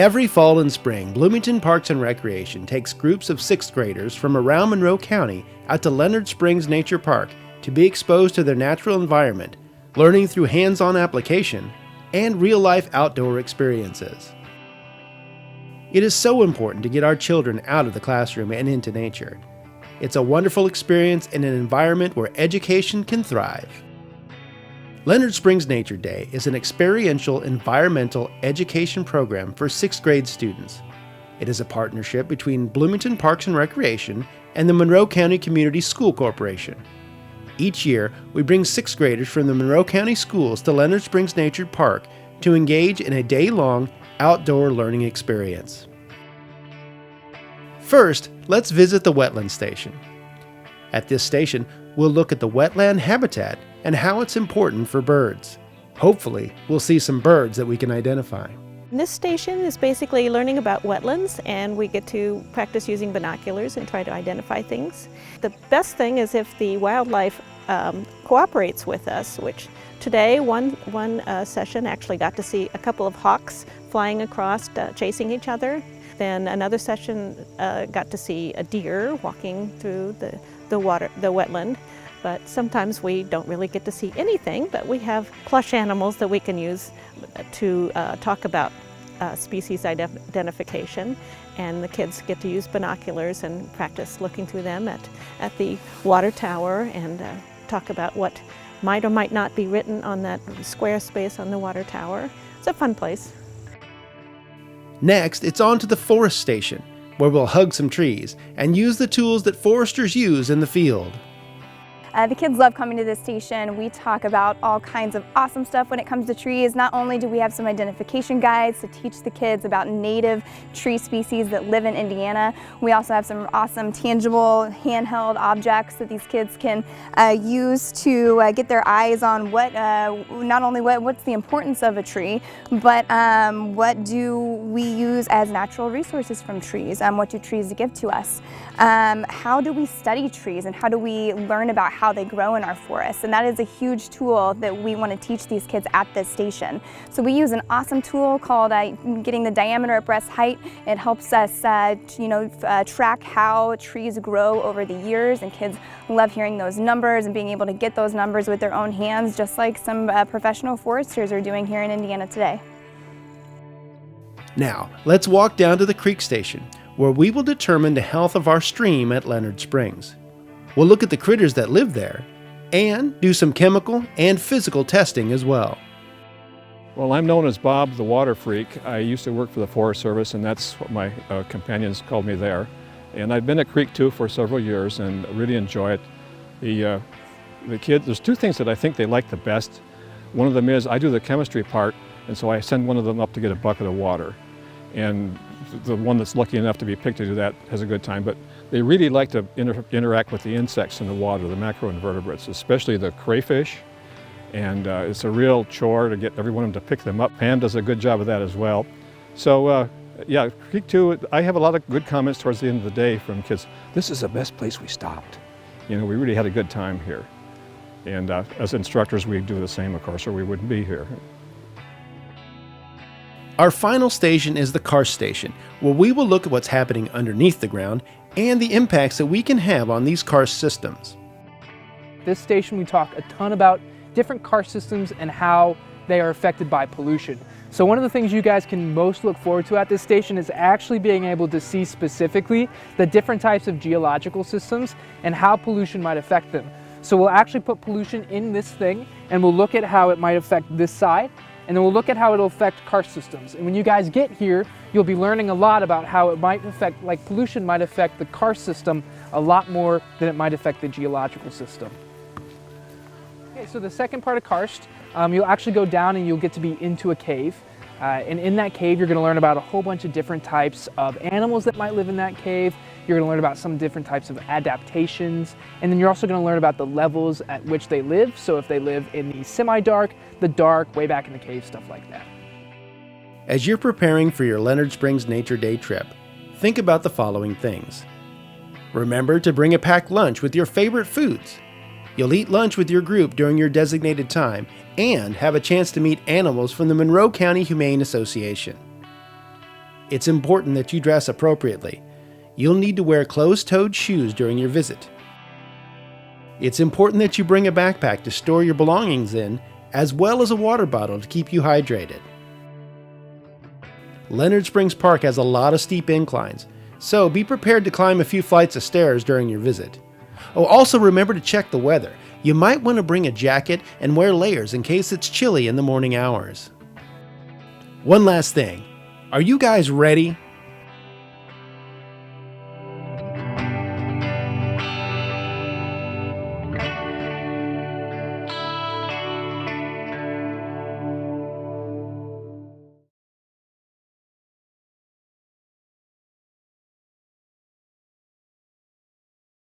Every fall and spring, Bloomington Parks and Recreation takes groups of 6th graders from around Monroe County out to Leonard Springs Nature Park to be exposed to their natural environment, learning through hands-on application and real-life outdoor experiences. It is so important to get our children out of the classroom and into nature. It's a wonderful experience in an environment where education can thrive. Leonard Springs Nature Day is an experiential environmental education program for 6th grade students. It is a partnership between Bloomington Parks and Recreation and the Monroe County Community School Corporation. Each year, we bring 6th graders from the Monroe County schools to Leonard Springs Nature Park to engage in a day-long outdoor learning experience. First, let's visit the Wetlands Station. At this station, we'll look at the wetland habitat and how it's important for birds. Hopefully, we'll see some birds that we can identify. This station is basically learning about wetlands, and we get to practice using binoculars and try to identify things. The best thing is if the wildlife cooperates with us, which today one session actually got to see a couple of hawks flying across, chasing each other. Then another session got to see a deer walking through the wetland. But sometimes we don't really get to see anything, but we have plush animals that we can use to talk about species identification. And the kids get to use binoculars and practice looking through them at the water tower and talk about what might or might not be written on that square space on the water tower. It's a fun place. Next, it's on to the Forrest Station, where we'll hug some trees and use the tools that foresters use in the field. The kids love coming to this station. We talk about all kinds of awesome stuff when it comes to trees. Not only do we have some identification guides to teach the kids about native tree species that live in Indiana, we also have some awesome tangible handheld objects that these kids can use to get their eyes on not only what's the importance of a tree, but what do we use as natural resources from trees? What do trees give to us? How do we study trees, and how do we learn about how they grow in our forests? And that is a huge tool that we want to teach these kids at this station. So we use an awesome tool called getting the diameter at breast height. It helps us track how trees grow over the years, and kids love hearing those numbers and being able to get those numbers with their own hands, just like some professional foresters are doing here in Indiana today. Now, let's walk down to the creek station, where we will determine the health of our stream at Leonard Springs. We'll look at the critters that live there and do some chemical and physical testing as well. Well, I'm known as Bob the Water Freak. I used to work for the Forest Service, and that's what my companions called me there. And I've been at Creek 2 for several years and really enjoy it. The kids, there's two things that I think they like the best. One of them is I do the chemistry part, and so I send one of them up to get a bucket of water. And the one that's lucky enough to be picked to do that has a good time, but they really like to interact with the insects in the water, the macroinvertebrates, especially the crayfish. And it's a real chore to get every one of them to pick them up. Pam does a good job of that as well. So yeah, Creek 2, I have a lot of good comments towards the end of the day from kids. This is the best place we stopped. You know, we really had a good time here. And as instructors, we do the same, of course, or we wouldn't be here. Our final station is the karst station, where we will look at what's happening underneath the ground and the impacts that we can have on these karst systems. This station we talk a ton about different karst systems and how they are affected by pollution. So one of the things you guys can most look forward to at this station is actually being able to see specifically the different types of geological systems and how pollution might affect them. So we'll actually put pollution in this thing, and we'll look at how it might affect this side, and then we'll look at how it'll affect karst systems. And when you guys get here, you'll be learning a lot about how it might affect, like pollution might affect the karst system a lot more than it might affect the geological system. Okay, so the second part of karst, you'll actually go down and you'll get to be into a cave. And in that cave, you're going to learn about a whole bunch of different types of animals that might live in that cave. You're going to learn about some different types of adaptations. And then you're also going to learn about the levels at which they live. So if they live in the semi-dark, the dark, way back in the cave, stuff like that. As you're preparing for your Leonard Springs Nature Day trip, think about the following things. Remember to bring a packed lunch with your favorite foods. You'll eat lunch with your group during your designated time and have a chance to meet animals from the Monroe County Humane Association. it's important that you dress appropriately. You'll need to wear closed-toed shoes during your visit. It's important that you bring a backpack to store your belongings in, as well as a water bottle to keep you hydrated. Leonard Springs Park has a lot of steep inclines, so be prepared to climb a few flights of stairs during your visit. Oh, also remember to check the weather. You might want to bring a jacket and wear layers in case it's chilly in the morning hours. One last thing. Are you guys ready?